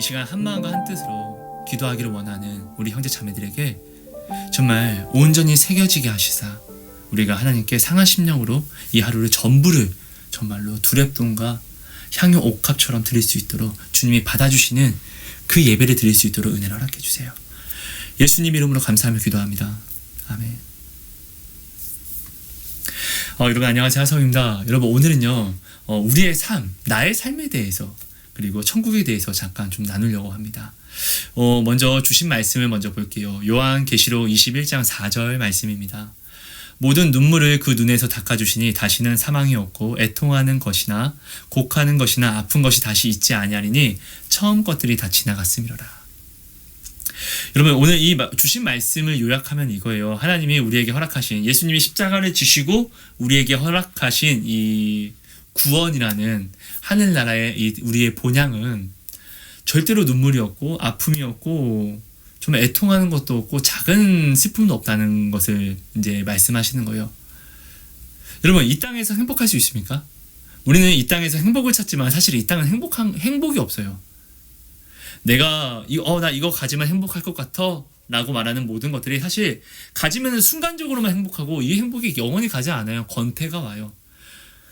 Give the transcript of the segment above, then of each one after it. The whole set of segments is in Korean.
시간 한마음과 한뜻으로 기도하기를 원하는 우리 형제 자매들에게 정말 온전히 새겨지게 하시사 우리가 하나님께 상한 심령으로 이 하루를 전부를 정말로 두렵돈과 향유 옥합처럼 드릴 수 있도록 주님이 받아주시는 그 예배를 드릴 수 있도록 은혜를 허락해 주세요. 예수님 이름으로 감사하며 기도합니다. 아멘. 여러분 안녕하세요, 하성입니다. 여러분 오늘은요 우리의 삶, 나의 삶에 대해서 그리고 천국에 대해서 잠깐 좀 나누려고 합니다. 먼저 주신 말씀을 먼저 볼게요. 요한계시록 21장 4절 말씀입니다. 모든 눈물을 그 눈에서 닦아주시니 다시는 사망이 없고 애통하는 것이나 곡하는 것이나 아픈 것이 다시 있지 아니하리니 처음 것들이 다 지나갔음이로라. 여러분 오늘 이 주신 말씀을 요약하면 이거예요. 하나님이 우리에게 허락하신, 예수님이 십자가를 지시고 우리에게 허락하신 이 구원이라는 하늘나라의 우리의 본향은 절대로 눈물이 없고 아픔이 없고 정말 애통하는 것도 없고 작은 슬픔도 없다는 것을 이제 말씀하시는 거예요. 여러분 이 땅에서 행복할 수 있습니까? 우리는 이 땅에서 행복을 찾지만 사실 이 땅은 행복이 없어요. 내가 나 이거 가지면 행복할 것 같아 라고 말하는 모든 것들이 사실 가지면 순간적으로만 행복하고 이 행복이 영원히 가지 않아요. 권태가 와요.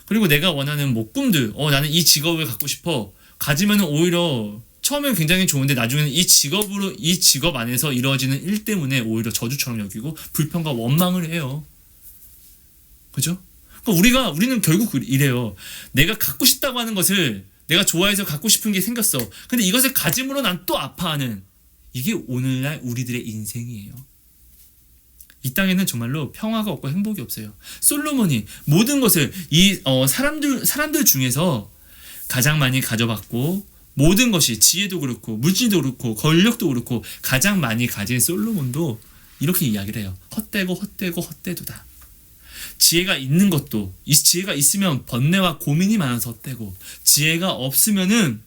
그리고 내가 원하는 꿈들, 나는 이 직업을 갖고 싶어. 가지면 오히려 처음엔 굉장히 좋은데 나중에는 이 직업 안에서 이루어지는 일 때문에 오히려 저주처럼 여기고 불평과 원망을 해요. 그죠? 그러니까 우리는 결국 이래요. 내가 갖고 싶다고 하는 것을 내가 좋아해서 갖고 싶은 게 생겼어. 근데 이것을 가짐으로 난 또 아파하는, 이게 오늘날 우리들의 인생이에요. 이 땅에는 정말로 평화가 없고 행복이 없어요. 솔로몬이 모든 것을 사람들 중에서 가장 많이 가져봤고 모든 것이 지혜도 그렇고 물질도 그렇고 권력도 그렇고 가장 많이 가진 솔로몬도 이렇게 이야기를 해요. 헛되도다. 지혜가 있는 것도, 이 지혜가 있으면 번뇌와 고민이 많아서 헛되고, 지혜가 없으면은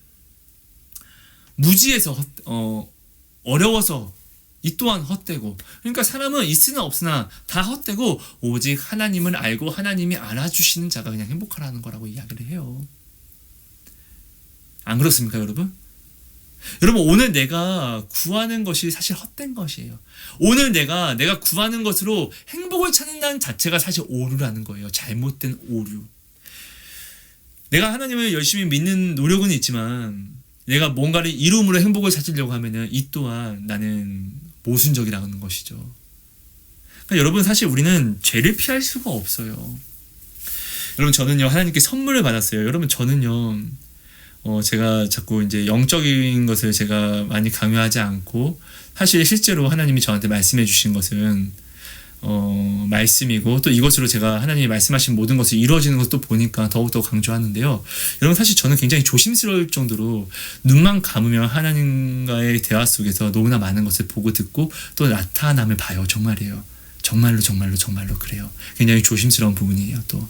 무지해서 어려워서 이 또한 헛되고. 그러니까 사람은 있으나 없으나 다 헛되고 오직 하나님을 알고 하나님이 알아주시는 자가 그냥 행복하라는 거라고 이야기를 해요. 안 그렇습니까, 여러분? 여러분 오늘 내가 구하는 것이 사실 헛된 것이에요. 오늘 내가 구하는 것으로 행복을 찾는다는 자체가 사실 오류라는 거예요. 잘못된 오류. 내가 하나님을 열심히 믿는 노력은 있지만 내가 뭔가를 이룸으로 행복을 찾으려고 하면은 이 또한 나는 모순적이라는 것이죠. 그러니까 여러분 사실 우리는 죄를 피할 수가 없어요. 여러분 저는요 하나님께 선물을 받았어요. 여러분 저는요 제가 자꾸 이제 영적인 것을 제가 많이 강요하지 않고 사실 실제로 하나님이 저한테 말씀해 주신 것은 말씀이고 또 이것으로 제가 하나님이 말씀하신 모든 것이 이루어지는 것도 보니까 더욱더 강조하는데요. 여러분 사실 저는 굉장히 조심스러울 정도로 눈만 감으면 하나님과의 대화 속에서 너무나 많은 것을 보고 듣고 또 나타남을 봐요. 정말이에요. 정말로 그래요. 굉장히 조심스러운 부분이에요. 또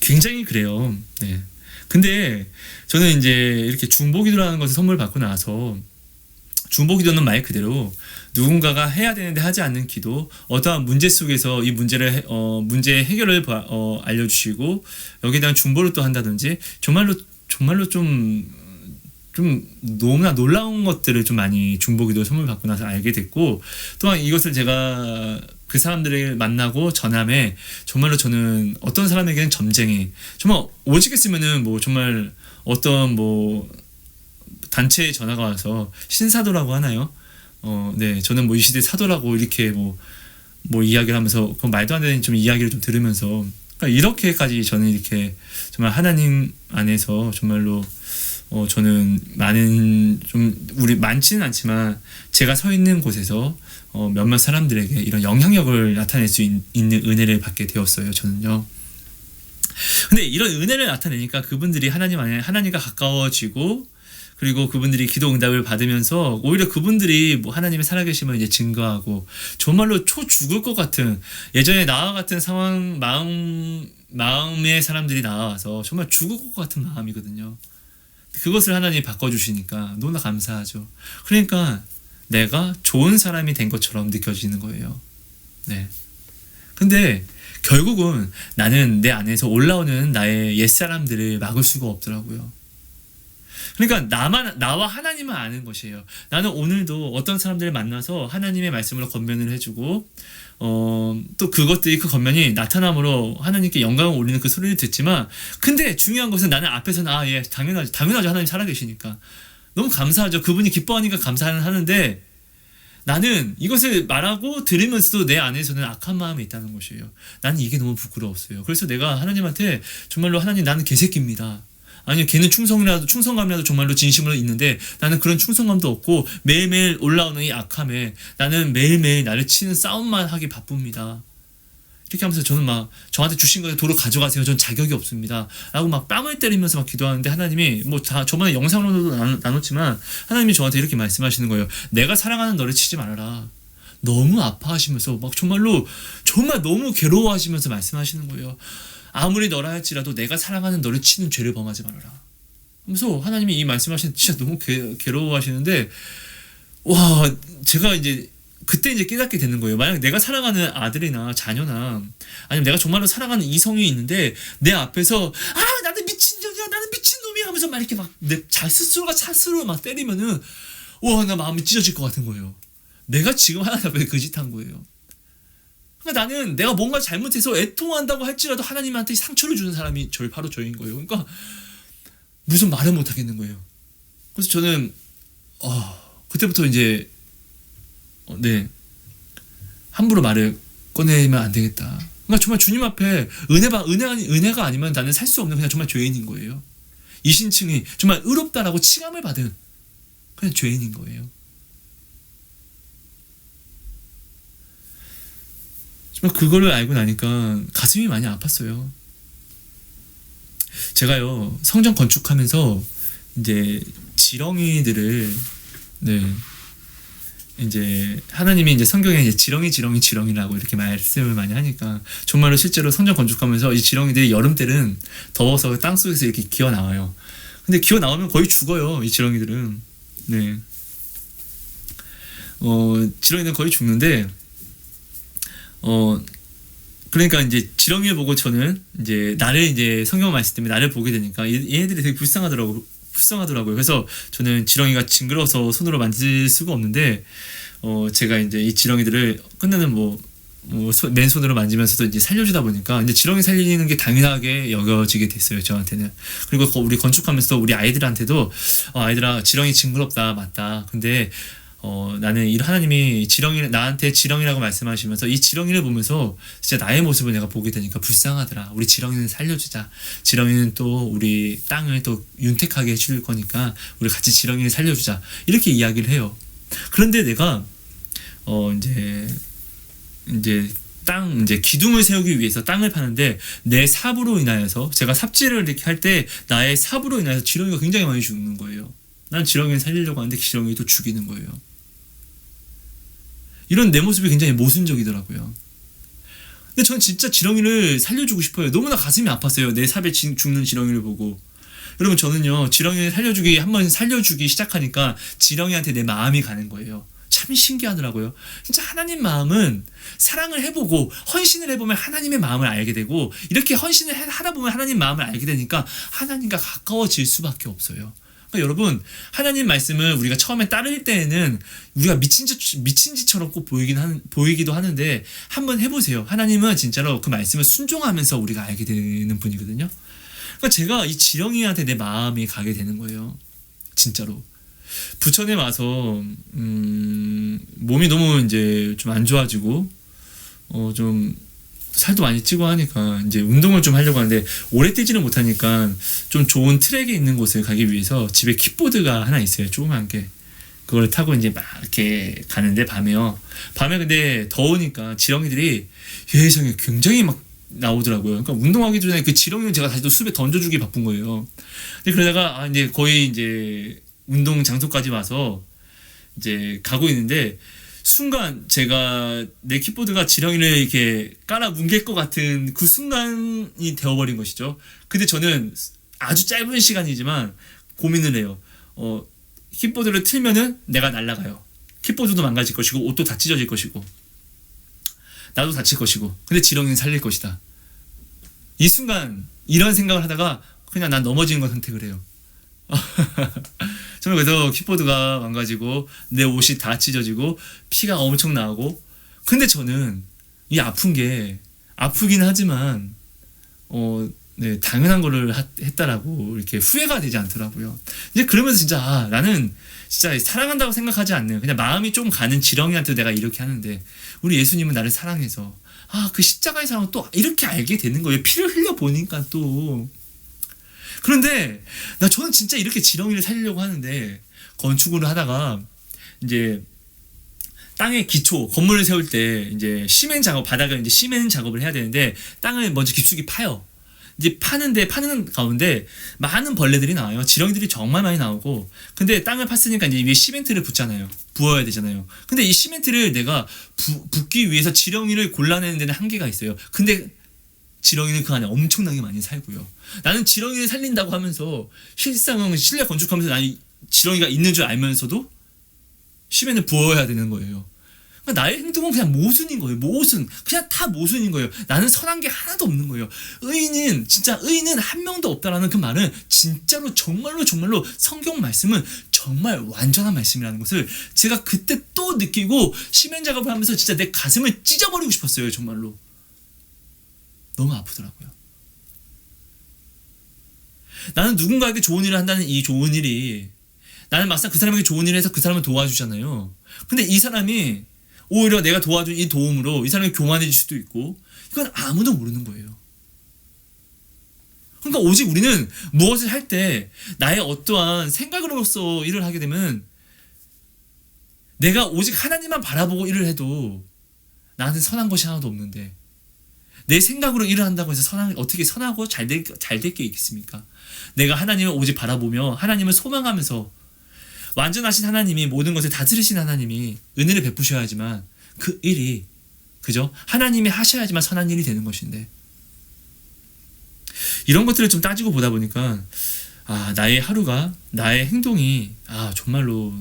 굉장히 그래요. 네. 근데 저는 이제 이렇게 중보기도라는 것을 선물 받고 나서, 중보기도는 말 그대로 누군가가 해야 되는데 하지 않는 기도, 어떠한 문제 속에서 이 문제의 해결을 알려주시고 여기에 대한 중보를 또 한다든지 정말로 좀 너무나 놀라운 것들을 좀 많이 중보기도 선물 받고 나서 알게 됐고, 또한 이것을 제가 그 사람들을 만나고 전함에 정말로 저는 어떤 사람에게는 점쟁이, 정말 오직했으면은 정말 어떤 단체에 전화가 와서 신사도라고 하나요? 네, 저는 이 시대 사도라고 이렇게 이야기를 하면서 그 말도 안 되는 좀 이야기를 좀 들으면서, 그러니까 이렇게까지 저는 이렇게 정말 하나님 안에서 정말로 저는 우리 많지는 않지만 제가 서 있는 곳에서 몇몇 사람들에게 이런 영향력을 나타낼 수 있는 은혜를 받게 되었어요. 저는요. 근데 이런 은혜를 나타내니까 그분들이 하나님과 가까워지고, 그리고 그분들이 기도 응답을 받으면서 오히려 그분들이 하나님의 살아계심을 이제 증거하고, 정말로 죽을 것 같은, 예전에 나와 같은 상황, 마음의 사람들이 나와서 정말 죽을 것 같은 마음이거든요. 그것을 하나님이 바꿔주시니까 너무나 감사하죠. 그러니까 내가 좋은 사람이 된 것처럼 느껴지는 거예요. 네. 근데 결국은 나는 내 안에서 올라오는 나의 옛사람들을 막을 수가 없더라고요. 그러니까 나와 하나님만 아는 것이에요. 나는 오늘도 어떤 사람들을 만나서 하나님의 말씀으로 권면을 해주고, 또 그것들이 그 권면이 나타남으로 하나님께 영광을 올리는 그 소리를 듣지만, 근데 중요한 것은 나는 앞에서는 예, 당연하죠. 하나님 살아계시니까. 너무 감사하죠. 그분이 기뻐하니까 감사하는데, 나는 이것을 말하고 들으면서도 내 안에서는 악한 마음이 있다는 것이에요. 나는 이게 너무 부끄러웠어요. 그래서 내가 하나님한테 정말로 하나님 나는 개새끼입니다. 아니 걔는 충성감이라도 정말로 진심으로 있는데 나는 그런 충성감도 없고 매일매일 올라오는 이 악함에 나는 매일매일 나를 치는 싸움만 하기 바쁩니다. 이렇게 하면서 저는 막 저한테 주신 거에 도로 가져가세요. 전 자격이 없습니다. 라고 막 뺨을 때리면서 막 기도하는데 하나님이 뭐 다 저번에 영상으로도 나눴지만 하나님이 저한테 이렇게 말씀하시는 거예요. 내가 사랑하는 너를 치지 말아라. 너무 아파하시면서 막 정말로 정말 너무 괴로워하시면서 말씀하시는 거예요. 아무리 너라 할지라도 내가 사랑하는 너를 치는 죄를 범하지 말아라. 그래서 하나님이 이 말씀하시는 진짜 너무 괴로워하시는데 와 제가 이제 그때 이제 깨닫게 되는 거예요. 만약 내가 사랑하는 아들이나 자녀나 아니면 내가 정말로 사랑하는 이성이 있는데 내 앞에서 나는 미친년이야 나는 미친놈이야 하면서 막 이렇게 막 내 스스로 막 때리면은 와 나 마음이 찢어질 것 같은 거예요. 내가 지금 하나님 앞에 그 짓 한 거예요. 그러니까 나는 내가 뭔가 잘못해서 애통한다고 할지라도 하나님한테 상처를 주는 사람이 바로 저인 거예요. 그러니까 무슨 말을 못 하겠는 거예요. 그래서 저는 그때부터 이제 네 함부로 말을 꺼내면 안 되겠다. 그러니까 정말 주님 앞에 은혜가 아니면 나는 살 수 없는 그냥 정말 죄인인 거예요. 이신층이 정말 의롭다라고 칭함을 받은 그냥 죄인인 거예요. 정말 그거를 알고 나니까 가슴이 많이 아팠어요. 제가요 성전 건축하면서 이제 지렁이들을 이제 하나님이 이제 성경에 이제 지렁이라고 이렇게 말씀을 많이 하니까 정말로 실제로 성전 건축하면서 이 지렁이들이 여름 때는 더워서 땅 속에서 이렇게 기어 나와요. 근데 기어 나오면 거의 죽어요. 이 지렁이들은. 네. 지렁이는 거의 죽는데 그러니까 이제 지렁이를 보고 저는 이제 나를 이제 성경 말씀 때문에 나를 보게 되니까 얘네들이 되게 불쌍하더라고요. 그래서 저는 지렁이가 징그러워서 손으로 만질 수가 없는데 제가 이제 이 지렁이들을 끝내는 맨손으로 만지면서도 이제 살려주다 보니까 이제 지렁이 살리는 게 당연하게 여겨지게 됐어요. 저한테는. 그리고 우리 건축하면서 우리 아이들한테도 아이들아 지렁이 징그럽다 맞다. 근데 나는 이 하나님이 나한테 지렁이라고 말씀하시면서 이 지렁이를 보면서 진짜 나의 모습을 내가 보게 되니까 불쌍하더라. 우리 지렁이는 살려주자. 지렁이는 또 우리 땅을 또 윤택하게 해줄 거니까 우리 같이 지렁이를 살려주자. 이렇게 이야기를 해요. 그런데 내가 이제 기둥을 세우기 위해서 땅을 파는데 내 삽으로 인하여서 제가 삽질을 이렇게 할 때 나의 삽으로 인하여서 지렁이가 굉장히 많이 죽는 거예요. 난 지렁이를 살리려고 하는데 지렁이도 죽이는 거예요. 이런 내 모습이 굉장히 모순적이더라고요. 근데 전 진짜 지렁이를 살려주고 싶어요. 너무나 가슴이 아팠어요. 내 삽에 죽는 지렁이를 보고. 여러분 저는요 지렁이를 한번 살려주기 시작하니까 지렁이한테 내 마음이 가는 거예요. 참 신기하더라고요. 진짜 하나님 마음은 사랑을 해보고 헌신을 해보면 하나님의 마음을 알게 되고 이렇게 헌신을 하다 보면 하나님 마음을 알게 되니까 하나님과 가까워질 수밖에 없어요. 그러니까 여러분 하나님 말씀을 우리가 처음에 따를 때에는 우리가 미친 짓처럼 꼭 보이기도 하는데 한번 해보세요. 하나님은 진짜로 그 말씀을 순종하면서 우리가 알게 되는 분이거든요. 그러니까 제가 이 지렁이한테 내 마음이 가게 되는 거예요. 진짜로. 부천에 와서 몸이 너무 이제 좀 안 좋아지고 좀 살도 많이 찌고 하니까 이제 운동을 좀 하려고 하는데 오래 뛰지는 못하니까 좀 좋은 트랙이 있는 곳을 가기 위해서 집에 킥보드가 하나 있어요. 조그만 게. 그걸 타고 이제 막 이렇게 가는데 밤에 근데 더우니까 지렁이들이 예상에 굉장히 막 나오더라고요. 그러니까 운동하기 전에 그 지렁이를 제가 다시 또 숲에 던져주기 바쁜 거예요. 근데 그러다가 이제 거의 이제 운동 장소까지 와서 이제 가고 있는데 순간 제가 내 킥보드가 지렁이를 이렇게 깔아 뭉갤 것 같은 그 순간이 되어버린 것이죠. 근데 저는 아주 짧은 시간이지만 고민을 해요. 킥보드를 틀면은 내가 날아가요. 킥보드도 망가질 것이고 옷도 다 찢어질 것이고 나도 다칠 것이고 근데 지렁이는 살릴 것이다. 이 순간 이런 생각을 하다가 그냥 난 넘어지는 걸 선택을 해요. 정말 그래서 킥보드가 망가지고 내 옷이 다 찢어지고 피가 엄청 나고 근데 저는 이 아픈 게 아프긴 하지만 네, 당연한 거를 했다라고 이렇게 후회가 되지 않더라고요. 이제 그러면서 진짜 나는 진짜 사랑한다고 생각하지 않는 그냥 마음이 좀 가는 지렁이한테 내가 이렇게 하는데 우리 예수님은 나를 사랑해서 그 십자가의 사랑을 또 이렇게 알게 되는 거예요. 피를 흘려 보니까 또 그런데 저는 진짜 이렇게 지렁이를 살리려고 하는데 건축을 하다가 이제 땅의 기초 건물을 세울 때 이제 시멘 작업 바닥을 이제 시멘 작업을 해야 되는데 땅을 먼저 깊숙이 파요. 이제 파는 가운데 많은 벌레들이 나와요. 지렁이들이 정말 많이 나오고 근데 땅을 팠으니까 이제 위에 시멘트를 붓잖아요. 부어야 되잖아요. 근데 이 시멘트를 내가 붓기 위해서 지렁이를 골라내는 데는 한계가 있어요. 근데 지렁이는 그 안에 엄청나게 많이 살고요. 나는 지렁이를 살린다고 하면서 실상은 실내 건축하면서 나는 지렁이가 있는 줄 알면서도 시멘을 부어야 되는 거예요. 그러니까 나의 행동은 그냥 모순인 거예요. 모순. 그냥 다 모순인 거예요. 나는 선한 게 하나도 없는 거예요. 의인은 한 명도 없다라는 그 말은 진짜로 정말로 성경 말씀은 정말 완전한 말씀이라는 것을 제가 그때 또 느끼고 시멘 작업을 하면서 진짜 내 가슴을 찢어버리고 싶었어요. 정말로. 너무 아프더라고요. 나는 누군가에게 좋은 일을 한다는 이 좋은 일이 나는 막상 그 사람에게 좋은 일을 해서 그 사람을 도와주잖아요. 근데 이 사람이 오히려 내가 도와준 이 도움으로 이 사람이 교만해질 수도 있고 이건 아무도 모르는 거예요. 그러니까 오직 우리는 무엇을 할 때 나의 어떠한 생각으로서 일을 하게 되면 내가 오직 하나님만 바라보고 일을 해도 나한테 선한 것이 하나도 없는데 내 생각으로 일을 한다고 해서 어떻게 선하고 잘 될 게 있겠습니까? 내가 하나님을 오직 바라보며 하나님을 소망하면서 완전하신 하나님이 모든 것을 다스리신 하나님이 은혜를 베푸셔야지만 그 일이 그죠? 하나님이 하셔야지만 선한 일이 되는 것인데 이런 것들을 좀 따지고 보다 보니까 나의 하루가 나의 행동이 정말로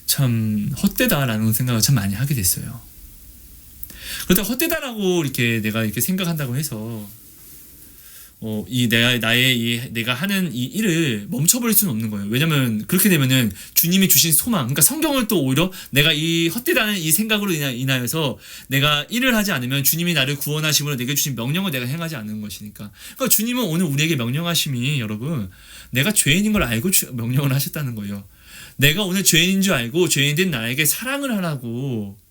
참 헛되다라는 생각을 참 많이 하게 됐어요. 그렇다고 헛되다라고 이렇게 내가 이렇게 생각한다고 해서 내가 하는 이 일을 멈춰버릴 수는 없는 거예요. 왜냐면 그렇게 되면은 주님이 주신 소망, 그러니까 성경을 또 오히려 내가 이 헛되다는 이 생각으로 인하여서 내가 일을 하지 않으면 주님이 나를 구원하심으로 내게 주신 명령을 내가 행하지 않는 것이니까. 그러니까 주님은 오늘 우리에게 명령하심이 여러분, 내가 죄인인 걸 알고 명령을 하셨다는 거예요. 내가 오늘 죄인인 줄 알고 죄인된 나에게 사랑을 하라고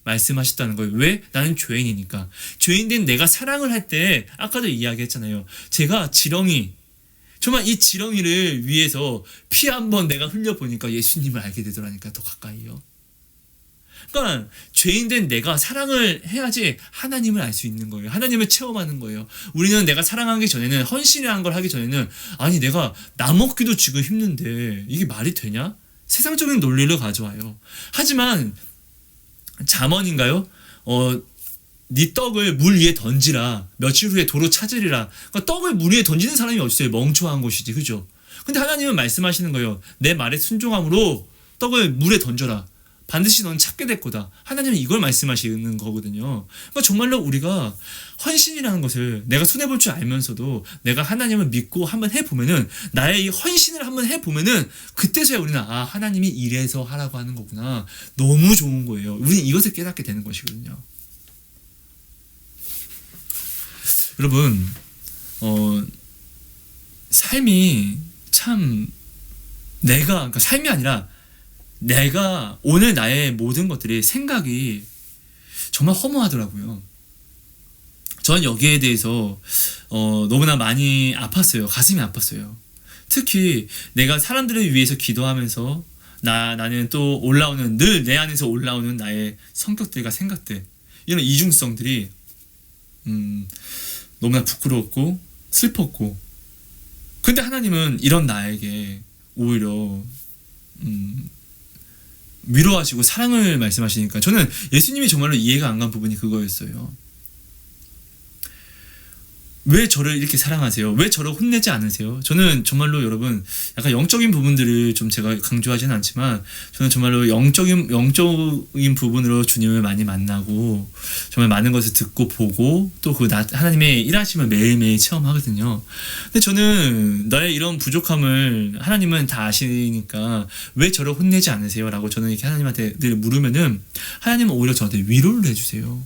말씀하셨다는 거예요. 왜? 나는 죄인이니까. 죄인된 내가 사랑을 할 때 아까도 이야기했잖아요. 제가 정말 이 지렁이를 위해서 피 한 번 내가 흘려보니까 예수님을 알게 되더라니까 더 가까이요. 그러니까 죄인된 내가 사랑을 해야지 하나님을 알 수 있는 거예요. 하나님을 체험하는 거예요. 우리는 내가 사랑하기 전에는 헌신이라는 걸 하기 전에는 내가 나 먹기도 지금 힘든데 이게 말이 되냐? 세상적인 논리를 가져와요. 하지만 잠언인가요? 네 떡을 물 위에 던지라. 며칠 후에 도로 찾으리라. 그러니까 떡을 물 위에 던지는 사람이 어딨어요? 멍청한 것이지, 그죠? 근데 하나님은 말씀하시는 거예요. 내 말에 순종함으로 떡을 물에 던져라. 반드시 넌 찾게 될 거다. 하나님은 이걸 말씀하시는 거거든요. 그러니까 정말로 우리가 헌신이라는 것을 내가 손해볼 줄 알면서도 내가 하나님을 믿고 한번 해보면은 나의 이 헌신을 한번 해보면은 그때서야 우리는 하나님이 이래서 하라고 하는 거구나. 너무 좋은 거예요. 우리는 이것을 깨닫게 되는 것이거든요. 여러분 삶이 참 그러니까 삶이 아니라 내가 오늘 나의 모든 것들이 생각이 정말 허무하더라고요. 저는 여기에 대해서 너무나 많이 아팠어요. 가슴이 아팠어요. 특히 내가 사람들을 위해서 기도하면서 나는 또 늘 내 안에서 올라오는 나의 성격들과 생각들, 이런 이중성들이 너무나 부끄러웠고 슬펐고, 근데 하나님은 이런 나에게 오히려 위로하시고 사랑을 말씀하시니까 저는 예수님이 정말로 이해가 안 간 부분이 그거였어요. 왜 저를 이렇게 사랑하세요? 왜 저를 혼내지 않으세요? 저는 정말로 여러분 약간 영적인 부분들을 좀 제가 강조하지는 않지만 저는 정말로 영적인 부분으로 주님을 많이 만나고 정말 많은 것을 듣고 보고 또 그 하나님의 일하심을 매일매일 체험하거든요. 근데 저는 나의 이런 부족함을 하나님은 다 아시니까 왜 저를 혼내지 않으세요? 라고 저는 이렇게 하나님한테 늘 물으면은 하나님은 오히려 저한테 위로를 해주세요.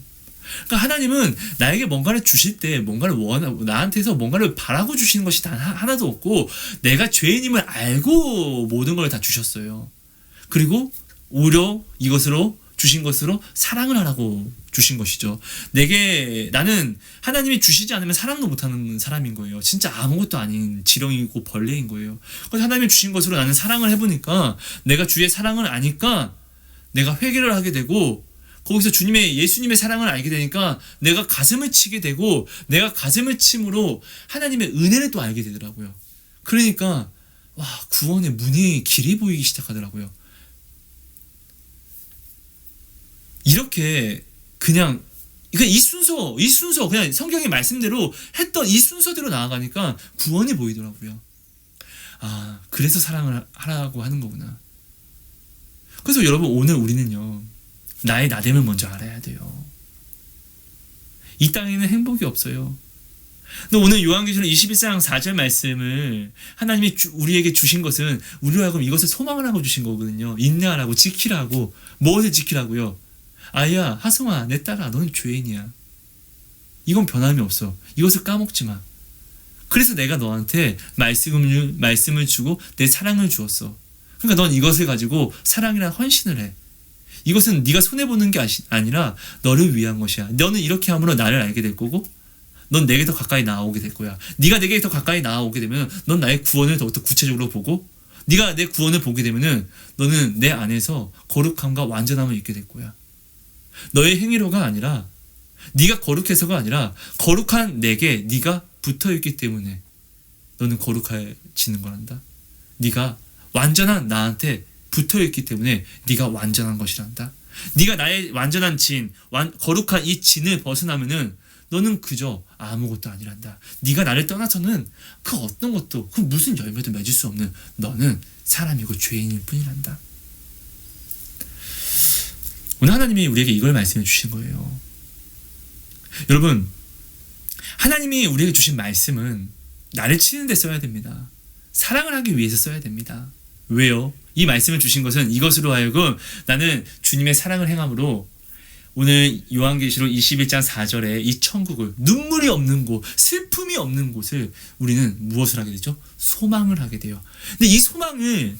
그러니까 하나님은 나에게 뭔가를 주실 때 뭔가를 나한테서 뭔가를 바라고 주시는 것이 단 하나도 없고 내가 죄인임을 알고 모든 걸 다 주셨어요. 그리고 오히려 이것으로 주신 것으로 사랑을 하라고 주신 것이죠. 나는 하나님이 주시지 않으면 사랑도 못하는 사람인 거예요. 진짜 아무것도 아닌 지렁이고 벌레인 거예요. 그래서 하나님이 주신 것으로 나는 사랑을 해보니까 내가 주의 사랑을 아니까 내가 회개를 하게 되고 거기서 예수님의 사랑을 알게 되니까 내가 가슴을 치게 되고 내가 가슴을 침으로 하나님의 은혜를 또 알게 되더라고요. 그러니까 구원의 문이 길이 보이기 시작하더라고요. 이렇게 그냥 이 순서 그냥 성경의 말씀대로 했던 이 순서대로 나아가니까 구원이 보이더라고요. 그래서 사랑을 하라고 하는 거구나. 그래서 여러분 오늘 우리는요. 나의 나됨을 먼저 알아야 돼요. 이 땅에는 행복이 없어요. 근데 오늘 요한계시록 21장 4절 말씀을 하나님이 우리에게 주신 것은 우리로 하여금 이것을 소망을 하고 주신 거거든요. 인내하라고 지키라고. 무엇을 지키라고요? 아이야 하성아 내 딸아 너는 죄인이야. 이건 변함이 없어. 이것을 까먹지 마. 그래서 내가 너한테 말씀을 주고 내 사랑을 주었어. 그러니까 넌 이것을 가지고 사랑이란 헌신을 해. 이것은 네가 손해보는 게 아니라 너를 위한 것이야. 너는 이렇게 함으로 나를 알게 될 거고 넌 내게 더 가까이 나아오게 될 거야. 네가 내게 더 가까이 나아오게 되면 넌 나의 구원을 더욱더 구체적으로 보고 네가 내 구원을 보게 되면 너는 내 안에서 거룩함과 완전함을 잊게 될 거야. 너의 행위로가 아니라 네가 거룩해서가 아니라 거룩한 내게 네가 붙어있기 때문에 너는 거룩해지는 거란다. 네가 완전한 나한테 붙어있기 때문에 네가 완전한 것이란다. 네가 나의 완전한 거룩한 이 진을 벗어나면은 너는 그저 아무것도 아니란다. 네가 나를 떠나서는 그 어떤 것도 그 무슨 열매도 맺을 수 없는 너는 사람이고 죄인일 뿐이란다. 오늘 하나님이 우리에게 이걸 말씀해 주신 거예요. 여러분 하나님이 우리에게 주신 말씀은 나를 치는 데 써야 됩니다. 사랑을 하기 위해서 써야 됩니다. 왜요? 이 말씀을 주신 것은 이것으로 하여금 나는 주님의 사랑을 행함으로 오늘 요한계시록 21장 4절에 이 천국을 눈물이 없는 곳, 슬픔이 없는 곳을 우리는 무엇을 하게 되죠? 소망을 하게 돼요. 근데 이 소망을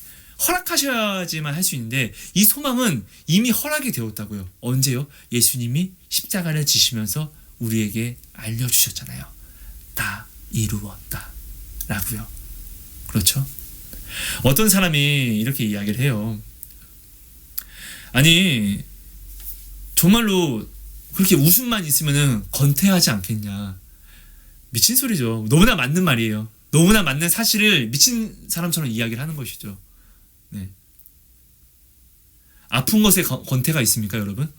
허락하셔야지만 할 수 있는데 이 소망은 이미 허락이 되었다고요. 언제요? 예수님이 십자가를 지시면서 우리에게 알려주셨잖아요. 다 이루었다 라고요. 그렇죠? 어떤 사람이 이렇게 이야기를 해요. 아니 정말로 그렇게 웃음만 있으면은 건태하지 않겠냐. 미친 소리죠. 너무나 맞는 말이에요. 너무나 맞는 사실을 미친 사람처럼 이야기를 하는 것이죠. 네. 아픈 것에 건태가 있습니까, 여러분?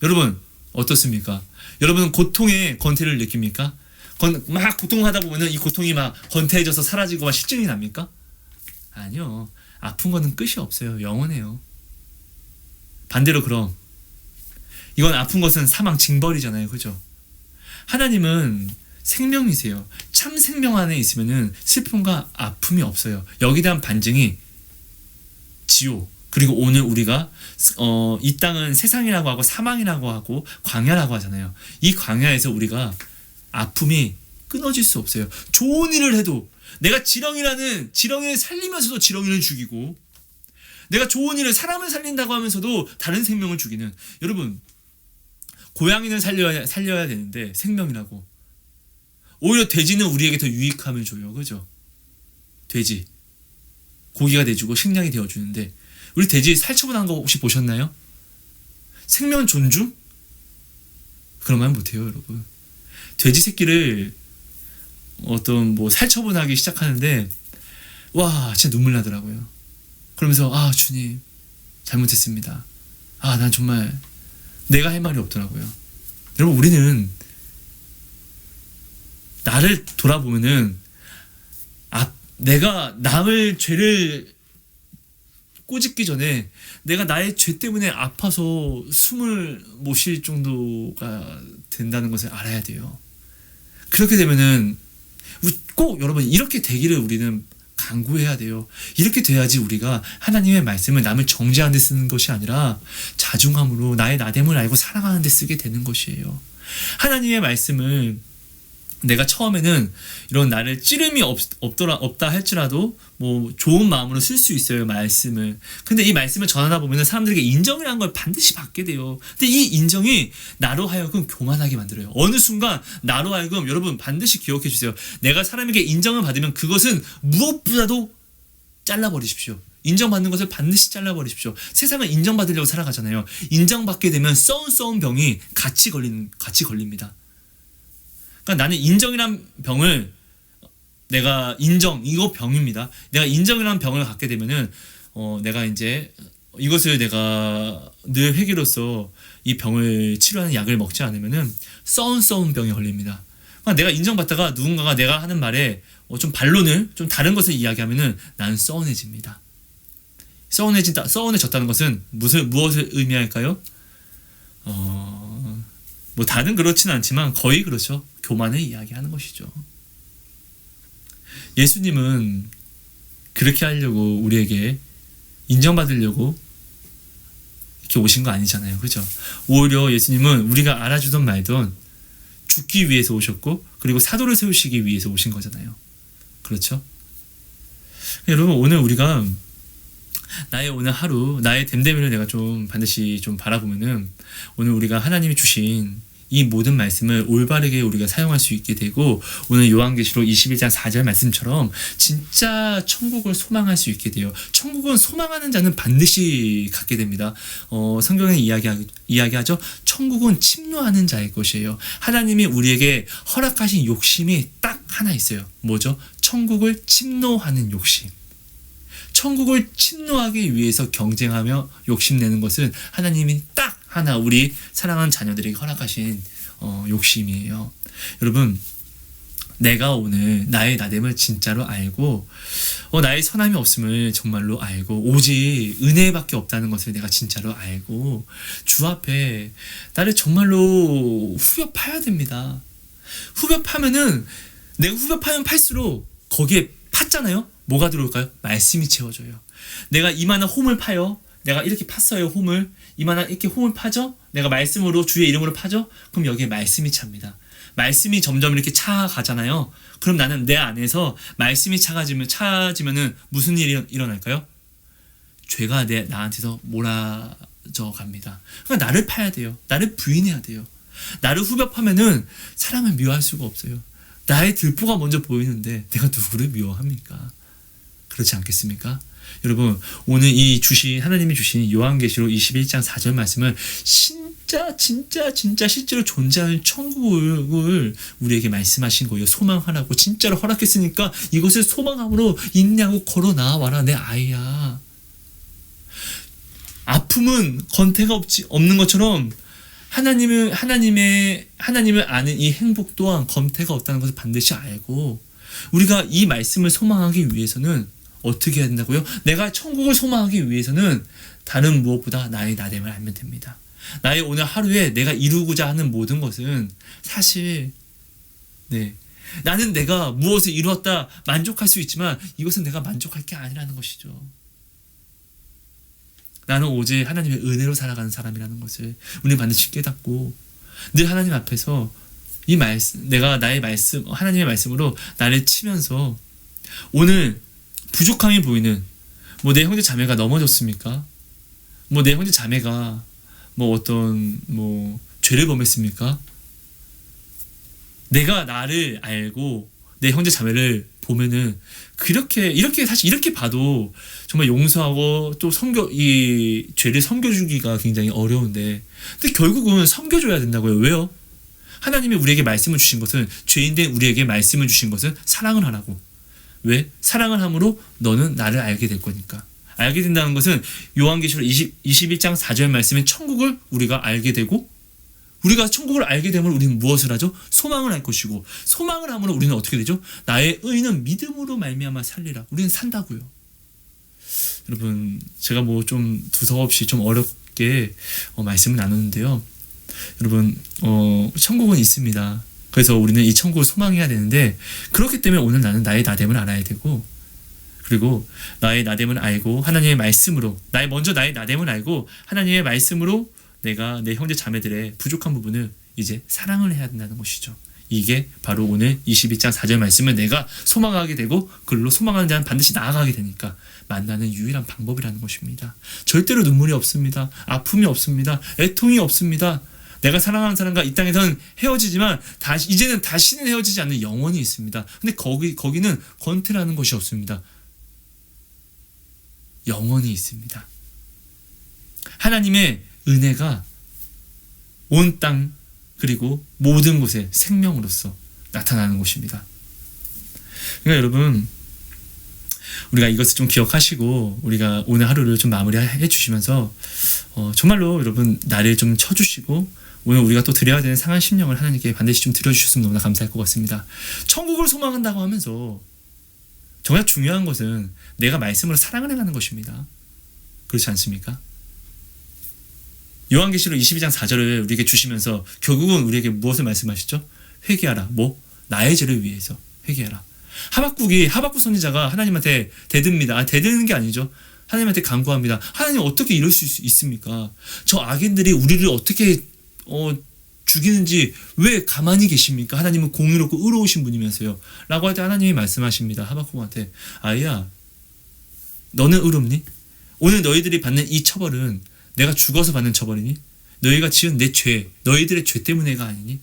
여러분 어떻습니까? 여러분은 고통에 건태를 느낍니까? 막 고통하다 보면은 이 고통이 막 건태해져서 사라지고 막 실증이 납니까? 아니요. 아픈 거는 끝이 없어요. 영원해요. 반대로 그럼 이건 아픈 것은 사망 징벌이잖아요. 그죠? 하나님은 생명이세요. 참 생명 안에 있으면은 슬픔과 아픔이 없어요. 여기에 대한 반증이 지옥. 그리고 오늘 우리가 이 땅은 세상이라고 하고 사망이라고 하고 광야라고 하잖아요. 이 광야에서 우리가 아픔이 끊어질 수 없어요. 좋은 일을 해도 내가 지렁이를 살리면서도 지렁이를 죽이고 내가 좋은 일을 사람을 살린다고 하면서도 다른 생명을 죽이는 여러분 고양이는 살려야 되는데 생명이라고 오히려 돼지는 우리에게 더 유익함을 줘요. 그죠? 돼지 고기가 돼주고 식량이 되어주는데 우리 돼지 살처분한 거 혹시 보셨나요? 생명 존중? 그런 말 못해요 여러분. 돼지 새끼를 살처분하기 시작하는데 와 진짜 눈물 나더라고요. 그러면서 주님 잘못했습니다. 난 정말 내가 할 말이 없더라고요. 여러분 우리는 나를 돌아보면은 내가 남을 죄를 꼬집기 전에 내가 나의 죄 때문에 아파서 숨을 못 쉴 정도가 된다는 것을 알아야 돼요. 그렇게 되면은 꼭 여러분 이렇게 되기를 우리는 간구해야 돼요. 이렇게 돼야지 우리가 하나님의 말씀을 남을 정죄하는 데 쓰는 것이 아니라 자중함으로 나의 나됨을 알고 사랑하는 데 쓰게 되는 것이에요. 하나님의 말씀을 내가 처음에는 이런 나를 찌름이 없다 할지라도 뭐 좋은 마음으로 쓸 수 있어요, 말씀을. 근데 이 말씀을 전하다 보면 사람들에게 인정이라는 걸 반드시 받게 돼요. 근데 이 인정이 나로 하여금 교만하게 만들어요. 어느 순간 나로 하여금, 여러분 반드시 기억해 주세요. 내가 사람에게 인정을 받으면 그것은 무엇보다도 잘라버리십시오. 인정받는 것을 반드시 잘라버리십시오. 세상은 인정받으려고 살아가잖아요. 인정받게 되면 썩은 병이 같이 걸립니다. 그러니까 나는 인정이란 병을 이거 병입니다. 내가 인정이란 병을 갖게 되면은 내가 이제 이것을 내가 늘 회개로서 이 병을 치료하는 약을 먹지 않으면은 썩은 병에 걸립니다. 그러니까 내가 인정받다가 누군가가 내가 하는 말에 좀 반론을, 좀 다른 것을 이야기하면은 나는 서운해집니다. 서운해졌다는 것은 무엇을 의미할까요? 뭐 다는 그렇지는 않지만 거의 그렇죠. 교만을 이야기하는 것이죠. 예수님은 그렇게 하려고 우리에게 인정받으려고 이렇게 오신 거 아니잖아요. 그렇죠? 오히려 예수님은 우리가 알아주던 말던 죽기 위해서 오셨고, 그리고 사도를 세우시기 위해서 오신 거잖아요. 그렇죠? 여러분, 오늘 우리가 나의 오늘 하루, 나의 됨됨이를 내가 좀 반드시 좀 바라보면은 오늘 우리가 하나님이 주신 이 모든 말씀을 올바르게 우리가 사용할 수 있게 되고, 오늘 요한계시록 21장 4절 말씀처럼 진짜 천국을 소망할 수 있게 돼요. 천국은 소망하는 자는 반드시 갖게 됩니다. 성경에 이야기하죠. 천국은 침노하는 자의 것이에요. 하나님이 우리에게 허락하신 욕심이 딱 하나 있어요. 뭐죠? 천국을 침노하는 욕심. 천국을 침노하기 위해서 경쟁하며 욕심내는 것은 하나님이 딱 하나 우리 사랑하는 자녀들에게 허락하신 욕심이에요. 여러분, 내가 오늘 나의 나됨을 진짜로 알고 나의 선함이 없음을 정말로 알고 오직 은혜밖에 없다는 것을 내가 진짜로 알고 주 앞에 나를 정말로 후벼 파야 됩니다. 후벼 파면은 내가 후벼 파면 팔수록 거기에 팠잖아요. 뭐가 들어올까요? 말씀이 채워져요. 내가 이만한 홈을 파요. 내가 이렇게 팠어요, 홈을. 이만한 이렇게 홈을 파죠? 내가 말씀으로, 주의 이름으로 파죠? 그럼 여기에 말씀이 찹니다. 말씀이 점점 이렇게 차가잖아요. 그럼 나는 내 안에서 말씀이 차지면은 무슨 일이 일어날까요? 죄가 나한테서 몰아져 갑니다. 그러니까 나를 파야 돼요. 나를 부인해야 돼요. 나를 후벼 파면은 사람을 미워할 수가 없어요. 나의 들보가 먼저 보이는데 내가 누구를 미워합니까? 그렇지 않겠습니까? 여러분, 오늘 하나님이 주신 요한계시록 21장 4절 말씀은 진짜 실제로 존재하는 천국을 우리에게 말씀하신 거예요. 소망하라고 진짜로 허락했으니까 이것을 소망함으로 인내하고 걸어 나와라, 내 아이야. 아픔은 권태가 없는 것처럼 하나님을 아는 이 행복 또한 권태가 없다는 것을 반드시 알고, 우리가 이 말씀을 소망하기 위해서는 어떻게 해야 된다고요? 내가 천국을 소망하기 위해서는 다른 무엇보다 나의 나됨을 알면 됩니다. 나의 오늘 하루에 내가 이루고자 하는 모든 것은 사실 나는 내가 무엇을 이루었다 만족할 수 있지만 이것은 내가 만족할 게 아니라는 것이죠. 나는 오직 하나님의 은혜로 살아가는 사람이라는 것을 우리는 반드시 깨닫고, 늘 하나님 앞에서 이 말씀, 내가 나의 말씀, 하나님의 말씀으로 나를 치면서, 오늘 부족함이 보이는 내 형제 자매가 넘어졌습니까? 내 형제 자매가 어떤 죄를 범했습니까? 내가 나를 알고 내 형제 자매를 보면은 이렇게 사실 이렇게 봐도 정말 용서하고 또 이 죄를 섬겨주기가 굉장히 어려운데, 근데 결국은 섬겨줘야 된다고요. 왜요? 하나님이 우리에게 말씀을 주신 것은, 죄인된 우리에게 말씀을 주신 것은 사랑을 하라고. 왜? 사랑을 함으로 너는 나를 알게 될 거니까. 알게 된다는 것은 요한계시록 21장 4절 말씀인 천국을 우리가 알게 되고, 우리가 천국을 알게 되면 우리는 무엇을 하죠? 소망을 할 것이고, 소망을 함으로 우리는 어떻게 되죠? 나의 의는 믿음으로 말미암아 살리라. 우리는 산다고요. 여러분, 제가 뭐 좀 두서없이 좀 어렵게 말씀을 나누는데요. 여러분, 천국은 있습니다. 그래서 우리는 이 천국을 소망해야 되는데, 그렇기 때문에 오늘 나는 나의 나됨을 알아야 되고, 그리고 나의 나됨을 알고 하나님의 말씀으로, 먼저 나의 나됨을 알고 하나님의 말씀으로 내가 내 형제 자매들의 부족한 부분을 이제 사랑을 해야 된다는 것이죠. 이게 바로 오늘 22장 4절 말씀을 내가 소망하게 되고 그걸로 소망하는 자는 반드시 나아가게 되니까 만나는 유일한 방법이라는 것입니다. 절대로 눈물이 없습니다. 아픔이 없습니다. 애통이 없습니다. 내가 사랑하는 사람과 이 땅에서는 헤어지지만 이제는 다시는 헤어지지 않는 영원이 있습니다. 근데 거기는 권태라는 것이 없습니다. 영원히 있습니다. 하나님의 은혜가 온 땅 그리고 모든 곳에 생명으로서 나타나는 곳입니다. 그러니까 여러분, 우리가 이것을 좀 기억하시고 우리가 오늘 하루를 좀 마무리해 주시면서 정말로 여러분 나를 좀 쳐주시고 오늘 우리가 또 드려야 되는 상한 심령을 하나님께 반드시 좀 드려주셨으면 너무나 감사할 것 같습니다. 천국을 소망한다고 하면서 정말 중요한 것은 내가 말씀으로 사랑을 해가는 것입니다. 그렇지 않습니까? 요한계시록 22장 4절을 우리에게 주시면서 결국은 우리에게 무엇을 말씀하시죠? 회개하라. 나의 죄를 위해서 회개하라. 하박국 선지자가 하나님한테 대듭니다. 대드는 게 아니죠. 하나님한테 간구합니다. 하나님 어떻게 이럴 수 있습니까? 저 악인들이 우리를 어떻게 죽이는지 왜 가만히 계십니까? 하나님은 공의롭고 의로우신 분이면서요. 라고 할 때 하나님이 말씀하십니다. 하박국한테, 아이야, 너는 의롭니? 오늘 너희들이 받는 이 처벌은 내가 죽어서 받는 처벌이니? 너희가 지은 내 죄, 너희들의 죄 때문에가 아니니?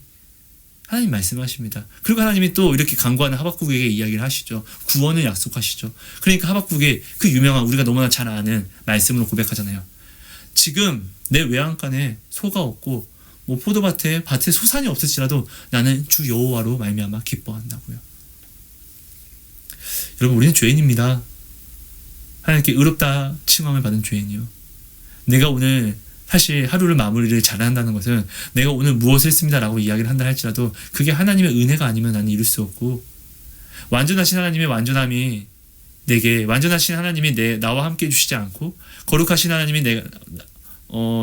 하나님 말씀하십니다. 그리고 하나님이 또 이렇게 간구하는 하박국에게 이야기를 하시죠. 구원을 약속하시죠. 그러니까 하박국의 그 유명한 우리가 너무나 잘 아는 말씀으로 고백하잖아요. 지금 내 외양간에 소가 없고 포도밭에 소산이 없을지라도 나는 주 여호와로 말미암아 기뻐한다고요. 여러분, 우리는 죄인입니다. 하나님께 의롭다 칭함을 받은 죄인이요. 내가 오늘 사실 하루를 마무리를 잘 한다는 것은 내가 오늘 무엇을 했습니다라고 이야기를 한다 할지라도 그게 하나님의 은혜가 아니면 나는 이룰 수 없고, 완전하신 하나님의 완전함이 완전하신 하나님이 나와 함께 해주시지 않고 거룩하신 하나님이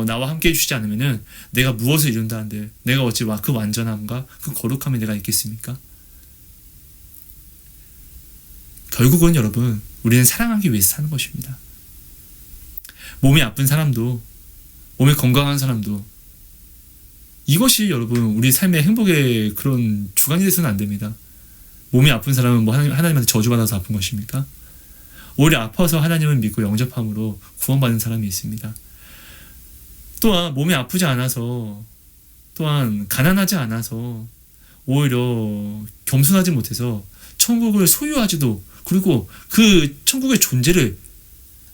나와 함께 해주시지 않으면은 내가 무엇을 이룬다 한들 내가 어찌 그 완전함과 그 거룩함에 내가 있겠습니까? 결국은 여러분, 우리는 사랑하기 위해서 사는 것입니다. 몸이 아픈 사람도, 몸이 건강한 사람도, 이것이 여러분 우리 삶의 행복의 그런 주관이 돼서는 안 됩니다. 몸이 아픈 사람은 하나님한테 저주받아서 아픈 것입니까? 오히려 아파서 하나님을 믿고 영접함으로 구원받는 사람이 있습니다. 또한 몸이 아프지 않아서, 또한 가난하지 않아서, 오히려 겸손하지 못해서 천국을 소유하지도, 그리고 그 천국의 존재를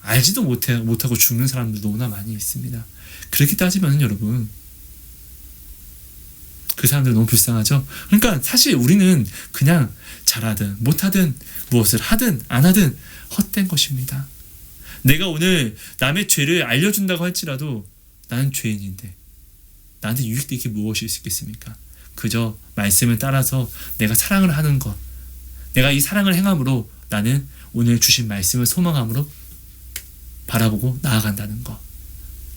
알지도 못하고 죽는 사람들도 너무나 많이 있습니다. 그렇게 따지면 여러분, 그 사람들은 너무 불쌍하죠? 그러니까 사실 우리는 그냥 잘하든 못하든 무엇을 하든 안 하든 헛된 것입니다. 내가 오늘 남의 죄를 알려준다고 할지라도 나는 죄인인데 나한테 유익될 게 무엇이 있겠습니까? 그저 말씀을 따라서 내가 사랑을 하는 것, 내가 이 사랑을 행함으로 나는 오늘 주신 말씀을 소망함으로 바라보고 나아간다는 것.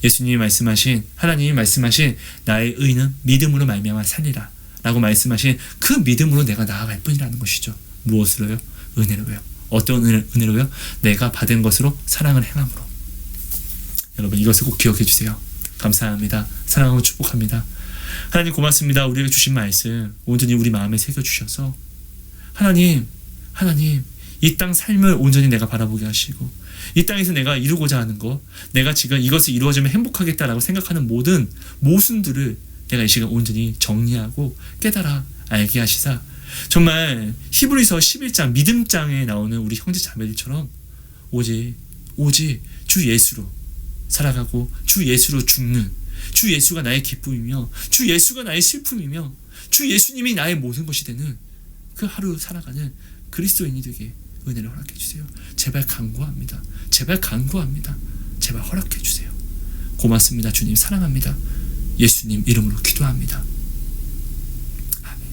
예수님이 말씀하신, 하나님이 말씀하신 나의 의는 믿음으로 말미암아 살리라 라고 말씀하신 그 믿음으로 내가 나아갈 뿐이라는 것이죠. 무엇으로요? 은혜로요. 어떤 은혜로요? 내가 받은 것으로 사랑을 행함으로. 여러분, 이것을 꼭 기억해 주세요. 감사합니다. 사랑하고 축복합니다. 하나님 고맙습니다. 우리에게 주신 말씀 온전히 우리 마음에 새겨주셔서 하나님 이 땅 삶을 온전히 내가 바라보게 하시고, 이 땅에서 내가 이루고자 하는 것, 내가 지금 이것이 이루어지면 행복하겠다라고 생각하는 모든 모순들을 내가 이 시간 온전히 정리하고 깨달아 알게 하시사, 정말 히브리서 11장 믿음장에 나오는 우리 형제 자매들처럼 오직 주 예수로 살아가고 주 예수로 죽는, 주 예수가 나의 기쁨이며 주 예수가 나의 슬픔이며 주 예수님이 나의 모든 것이 되는 그 하루 살아가는 그리스도인이 되게 은혜를 허락해 주세요. 제발 간구합니다. 제발 허락해 주세요. 고맙습니다. 주님 사랑합니다. 예수님 이름으로 기도합니다. 아멘.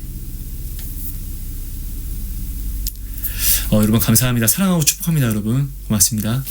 여러분 감사합니다. 사랑하고 축복합니다. 여러분 고맙습니다.